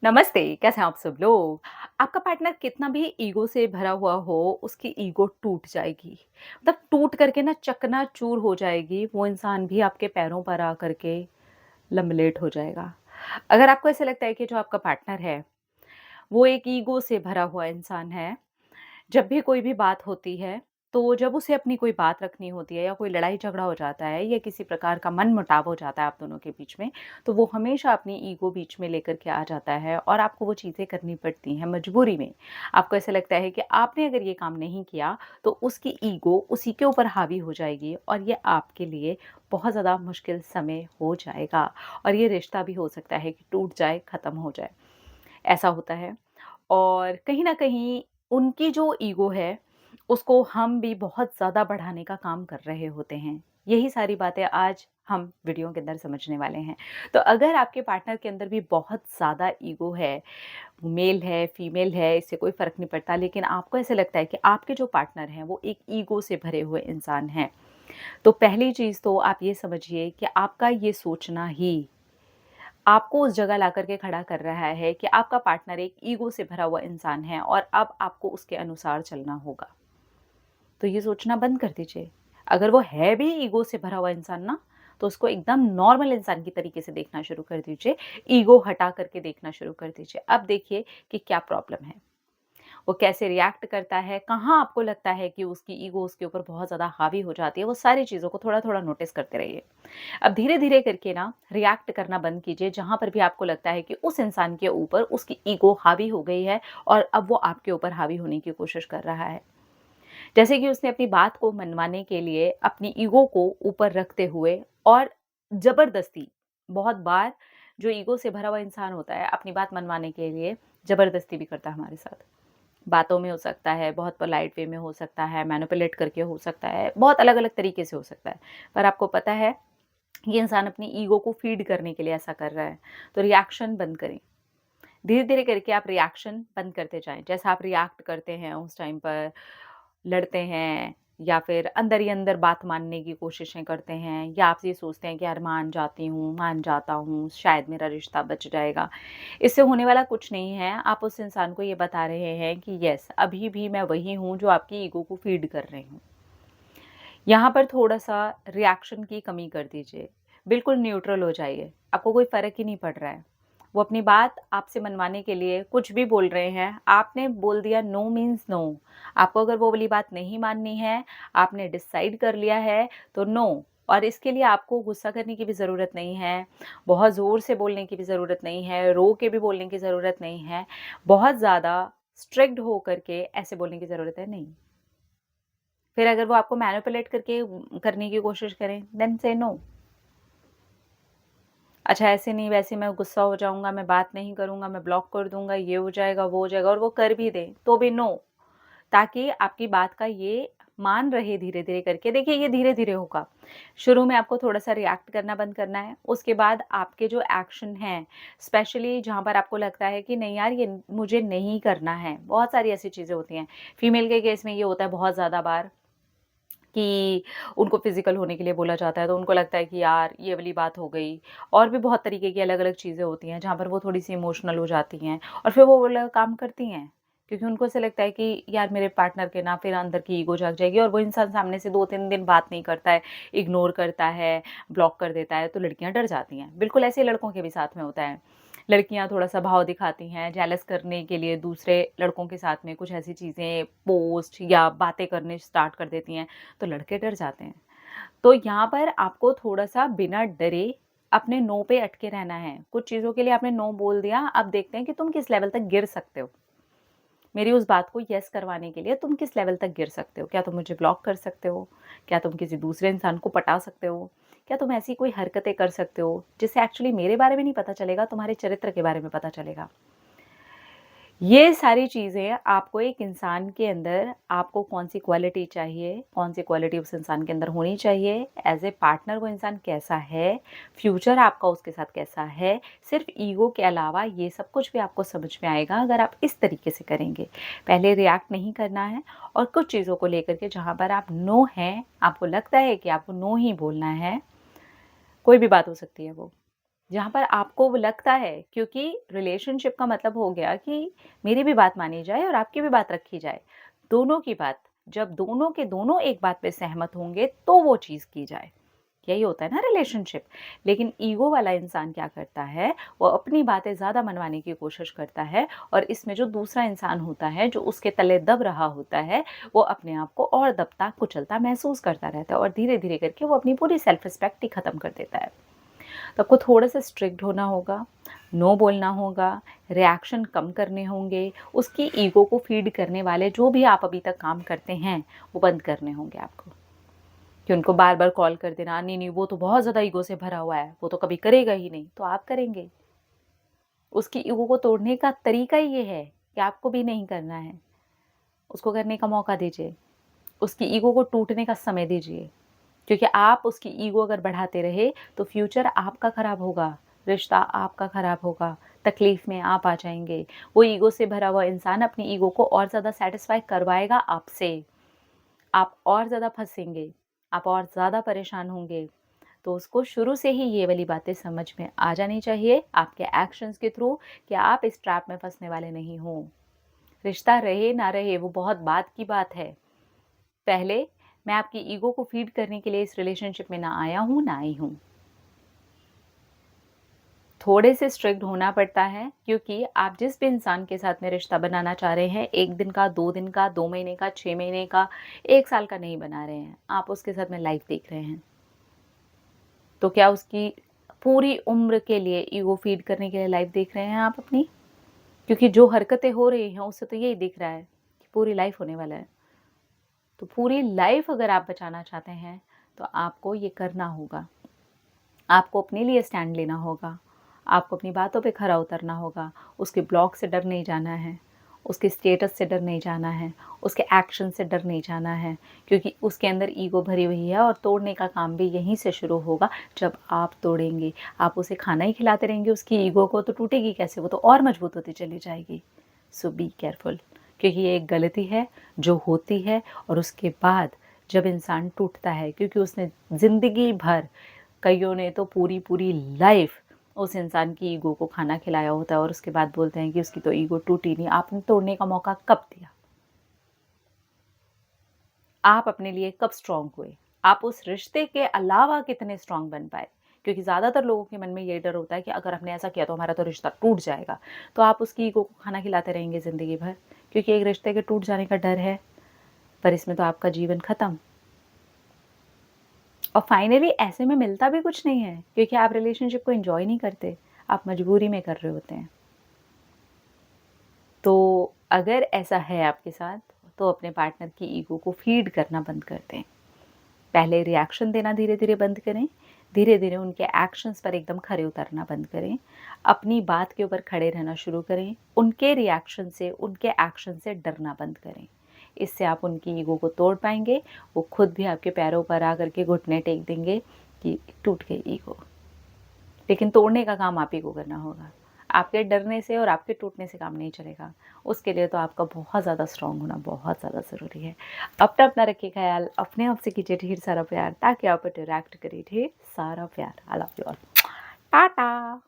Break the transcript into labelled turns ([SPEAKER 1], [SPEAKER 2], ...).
[SPEAKER 1] नमस्ते, कैसे हैं आप सब लोग? आपका पार्टनर कितना भी ईगो से भरा हुआ हो, उसकी ईगो टूट जाएगी। मतलब टूट करके ना चकनाचूर हो जाएगी, वो इंसान भी आपके पैरों पर आ करके लम्बलेट हो जाएगा। अगर आपको ऐसा लगता है कि जो आपका पार्टनर है, वो एक ईगो से भरा हुआ इंसान है, जब भी कोई भी बात होती है, तो जब उसे अपनी कोई बात रखनी होती है या कोई लड़ाई-झगड़ा हो जाता है या किसी प्रकार का मनमुटाव हो जाता है आप दोनों के बीच में, तो वो हमेशा अपनी ईगो बीच में लेकर के आ जाता है और आपको वो चीज़ें करनी पड़ती हैं मजबूरी में। आपको ऐसा लगता है कि आपने अगर ये काम नहीं किया, तो उसकी ईगो उसी के ऊपर हावी हो जाएगी और ये आपके लिए बहुत ज़्यादा मुश्किल समय हो जाएगा और ये रिश्ता भी हो सकता है कि टूट जाए, ख़त्म हो जाए। ऐसा होता है। और कहीं न कहीं उनकी जो ईगो है, उसको हम भी बहुत ज़्यादा बढ़ाने का काम कर रहे होते हैं। यही सारी बातें आज हम वीडियो के अंदर समझने वाले हैं। तो अगर आपके पार्टनर के अंदर भी बहुत ज़्यादा ईगो है, वो मेल है, फीमेल है, इससे कोई फ़र्क नहीं पड़ता, लेकिन आपको ऐसा लगता है कि आपके जो पार्टनर हैं, वो एक ईगो से भरे हुए इंसान हैं। तो पहली चीज़ तो आप ये समझिए कि आपका ये सोचना ही आपको उस जगह ला कर के खड़ा कर रहा है कि आपका पार्टनर एक ईगो से भरा हुआ इंसान है और अब आपको उसके अनुसार चलना होगा। तो ये सोचना बंद कर दीजिए। अगर वो है भी ईगो से भरा हुआ इंसान ना, तो उसको एकदम नॉर्मल इंसान की तरीके से देखना शुरू कर दीजिए। ईगो हटा करके देखना शुरू कर दीजिए। अब देखिए कि क्या प्रॉब्लम है। वो कैसे रिएक्ट करता है, कहाँ आपको लगता है कि उसकी ईगो उसके ऊपर बहुत ज़्यादा हावी हो जाती है, वो सारी चीज़ों को थोड़ा-थोड़ा नोटिस करते रहिए। अब धीरे-धीरे करके ना रिएक्ट करना बंद कीजिए, जहाँ पर भी आपको लगता है कि उस इंसान के ऊपर उसकी ईगो हावी हो गई है और अब वो आपके ऊपर हावी होने की कोशिश कर रहा है। जैसे कि उसने अपनी बात को मनवाने के लिए अपनी ईगो को ऊपर रखते हुए और ज़बरदस्ती बहुत बार जो ईगो से भरा हुआ इंसान होता है, अपनी बात मनवाने के लिए ज़बरदस्ती भी करता है हमारे साथ। बातों में हो सकता है, बहुत पोलाइट वे में हो सकता है, मैनिपुलेट करके हो सकता है, बहुत अलग-अलग तरीके से हो सकता है। पर आपको पता है, ये इंसान अपनी ईगो को फीड करने के लिए ऐसा कर रहा है, तो रिएक्शन बंद करें। धीरे-धीरे करके आप रिएक्शन बंद करते जाएँ। जैसा आप रिएक्ट करते हैं उस टाइम पर लड़ते हैं या फिर अंदर ही अंदर बात मानने की कोशिशें करते हैं या आप ये सोचते हैं कि यार मान जाती हूँ, मान जाता हूँ, शायद मेरा रिश्ता बच जाएगा। इससे होने वाला कुछ नहीं है। आप उस इंसान को ये बता रहे हैं कि येस, अभी भी मैं वही हूँ जो आपकी ईगो को फीड कर रही हूँ। यहाँ पर थोड़ा-सा रिएक्शन की कमी कर दीजिए। बिल्कुल न्यूट्रल हो जाइए, आपको कोई फ़र्क ही नहीं पड़ रहा है। वो अपनी बात आपसे मनवाने के लिए कुछ भी बोल रहे हैं, आपने बोल दिया नो मीन्स नो। आपको अगर वो वाली बात नहीं माननी है, आपने डिसाइड कर लिया है, तो नो। और इसके लिए आपको गुस्सा करने की भी ज़रूरत नहीं है, बहुत ज़ोर से बोलने की भी ज़रूरत नहीं है, रो के भी बोलने की ज़रूरत नहीं है, बहुत ज़्यादा स्ट्रिक्ट हो कर के ऐसे बोलने की ज़रूरत है, नहीं। फिर अगर वो आपको मैनिपुलेट करके करने की कोशिश करें, देन से नो। अच्छा ऐसे नहीं वैसे मैं गुस्सा हो जाऊँगा, मैं बात नहीं करूँगा, मैं ब्लॉक कर दूँगा, ये हो जाएगा, वो हो जाएगा और वो कर भी दें, तो भी नो। ताकि आपकी बात का ये मान रहे धीरे-धीरे करके। देखिए ये धीरे-धीरे होगा। शुरू में आपको थोड़ा-सा रिएक्ट करना बंद करना है, उसके बाद आपके जो एक्शन हैं, स्पेशली जहाँ पर आपको लगता है कि नहीं यार ये मुझे नहीं करना है, बहुत सारी ऐसी चीज़ें होती हैं। फीमेल के केस में ये होता है बहुत ज़्यादा बार कि उनको फ़िज़िकल होने के लिए बोला जाता है, तो उनको लगता है कि यार ये वाली बात हो गई। और भी बहुत तरीके की अलग-अलग चीज़ें होती हैं, जहाँ पर वो थोड़ी-सी इमोशनल हो जाती हैं और फिर वो वाला काम करती हैं। क्योंकि उनको ऐसा लगता है कि यार मेरे पार्टनर के ना फिर अंदर की ईगो जाग जाएगी और वो इंसान सामने से 2-3 दिन बात नहीं करता है, इग्नोर करता है, ब्लॉक कर देता है, तो लड़कियाँ डर जाती हैं। बिल्कुल ऐसे ही लड़कों के भी साथ में होता है। लड़कियाँ थोड़ा-सा भाव दिखाती हैं, जेलस करने के लिए दूसरे लड़कों के साथ में कुछ ऐसी चीज़ें पोस्ट या बातें करने स्टार्ट कर देती हैं, तो लड़के डर जाते हैं। तो यहाँ पर आपको थोड़ा-सा बिना डरे अपने नो पे अटके रहना है। कुछ चीज़ों के लिए आपने नो बोल दिया, अब देखते हैं कि तुम किस लेवल तक गिर सकते हो। मेरी उस बात को येस करवाने के लिए तुम किस लेवल तक गिर सकते हो? क्या तुम मुझे ब्लॉक कर सकते हो? क्या तुम किसी दूसरे इंसान को पटा सकते हो? क्या तुम ऐसी कोई हरकतें कर सकते हो, जिससे एक्चुअली मेरे बारे में नहीं पता चलेगा, तुम्हारे चरित्र के बारे में पता चलेगा? ये सारी चीज़ें आपको एक इंसान के अंदर आपको कौन-सी क्वालिटी चाहिए, कौन-सी क्वालिटी उस इंसान के अंदर होनी चाहिए, एज़ ए पार्टनर वो इंसान कैसा है, फ्यूचर आपका उसके साथ कैसा है, सिर्फ़ ईगो के अलावा ये सब कुछ भी आपको समझ में आएगा अगर आप इस तरीके से करेंगे। पहले रिएक्ट नहीं करना है और कुछ चीज़ों को लेकर के जहाँ पर आप नो हैं, आपको लगता है कि आपको नो ही बोलना है, कोई भी बात हो सकती है वो। जहाँ पर आपको वो लगता है, क्योंकि रिलेशनशिप का मतलब हो गया कि मेरी भी बात मानी जाए और आपकी भी बात रखी जाए। दोनों की बात, जब दोनों के दोनों एक बात पे सहमत होंगे तो वो चीज़ की जाए। यही होता है ना रिलेशनशिप। लेकिन ईगो वाला इंसान क्या करता है, वो अपनी बातें ज़्यादा मनवाने की कोशिश करता है और इसमें जो दूसरा इंसान होता है, जो उसके तले दब रहा होता है, वो अपने आप को और दबता, कुचलता महसूस करता रहता है और धीरे-धीरे करके वो अपनी पूरी सेल्फ रिस्पेक्ट ही खत्म कर देता है। तो आपको थोड़ा-सा स्ट्रिक्ट होना होगा, नो बोलना होगा, रिएक्शन कम करने होंगे, उसकी ईगो को फीड करने वाले जो भी आप अभी तक काम करते हैं, वो बंद करने होंगे आपको। कि उनको बार-बार कॉल कर देना, नहीं, नहीं वो तो बहुत ज़्यादा ईगो से भरा हुआ है, वो तो कभी करेगा ही नहीं, तो आप करेंगे। उसकी ईगो को तोड़ने का तरीका ही ये है कि आपको भी नहीं करना है। उसको करने का मौका दीजिए, उसकी ईगो को टूटने का समय दीजिए। क्योंकि आप उसकी ईगो अगर बढ़ाते रहे तो फ्यूचर आपका खराब होगा, रिश्ता आपका खराब होगा, तकलीफ में आप आ जाएँगे। वो ईगो से भरा हुआ इंसान अपनी ईगो को और ज़्यादा सैटिस्फाई करवाएगा आपसे। आप और ज़्यादा फँसेंगे, आप और ज़्यादा परेशान होंगे। तो उसको शुरू से ही ये वाली बातें समझ में आ जानी चाहिए आपके एक्शंस के थ्रू कि आप इस ट्रैप में फँसने वाले नहीं हो। रिश्ता रहे ना रहे वो बहुत बाद की बात है। पहले मैं आपकी ईगो को फीड करने के लिए इस रिलेशनशिप में ना आया हूँ, ना आई हूँ। थोड़े से स्ट्रिक्ट होना पड़ता है क्योंकि आप जिस भी इंसान के साथ में रिश्ता बनाना चाह रहे हैं, 1 दिन का, 2 दिन का, 2 महीने का, 6 महीने का, 1 साल का नहीं बना रहे हैं। आप उसके साथ में लाइफ़ देख रहे हैं। तो क्या उसकी पूरी उम्र के लिए ईगो फीड करने के लिए लाइफ़ देख रहे हैं आप अपनी? क्योंकि जो हरकतें हो रही हैं, उससे तो यही दिख रहा है कि पूरी लाइफ़ होने वाला है। तो पूरी लाइफ़ अगर आप बचाना चाहते हैं, तो आपको ये करना होगा। आपको अपने लिए स्टैंड लेना होगा। आपको अपनी बातों पे खरा उतरना होगा। उसके ब्लॉग से डर नहीं जाना है, उसके स्टेटस से डर नहीं जाना है, उसके एक्शन से डर नहीं जाना है, क्योंकि उसके अंदर ईगो भरी हुई है और तोड़ने का काम भी यहीं से शुरू होगा जब आप तोड़ेंगे। आप उसे खाना ही खिलाते रहेंगे उसकी ईगो को, तो टूटेगी कैसे? वो तो और मजबूत होती चली जाएगी। सो बी केयरफुल, क्योंकि ये एक गलती है जो होती है और उसके बाद जब इंसान टूटता है, क्योंकि उसने ज़िंदगी भर, कईयों ने तो पूरी-पूरी लाइफ़ उस इंसान की ईगो को खाना खिलाया होता है और उसके बाद बोलते हैं कि उसकी तो ईगो टूटी नहीं। आपने तोड़ने का मौका कब दिया? आप अपने लिए कब स्ट्रॉन्ग हुए? आप उस रिश्ते के अलावा कितने स्ट्रॉन्ग बन पाए? क्योंकि ज़्यादातर लोगों के मन में ये डर होता है कि अगर हमने ऐसा किया तो हमारा तो रिश्ता टूट जाएगा। तो आप उसकी ईगो को खाना खिलाते रहेंगे ज़िंदगी भर, क्योंकि एक रिश्ते के टूट जाने का डर है, पर इसमें तो आपका जीवन खत्म। और फाइनली ऐसे में मिलता भी कुछ नहीं है, क्योंकि आप रिलेशनशिप को एंजॉय नहीं करते, आप मजबूरी में कर रहे होते हैं। तो अगर ऐसा है आपके साथ, तो अपने पार्टनर की ईगो को फीड करना बंद कर दें। पहले रिएक्शन देना धीरे-धीरे बंद करें, धीरे-धीरे उनके एक्शंस पर एकदम खरे उतरना बंद करें, अपनी बात के ऊपर खड़े रहना शुरू करें, उनके रिएक्शन से, उनके एक्शन से डरना बंद करें। इससे आप उनकी ईगो को तोड़ पाएँगे, वो खुद भी आपके पैरों पर आकर के घुटने टेक देंगे कि टूट गई ईगो। लेकिन तोड़ने का काम आप ही को करना होगा। आपके डरने से और आपके टूटने से काम नहीं चलेगा। उसके लिए तो आपका बहुत ज़्यादा स्ट्रॉन्ग होना बहुत ज़्यादा ज़रूरी है। अपना रखिए ख़याल, अपने आप से कीजिए ढेर सारा प्यार ताकि आप इंटरैक्ट करिए ढेर सारा प्यार। I love you all. Tata.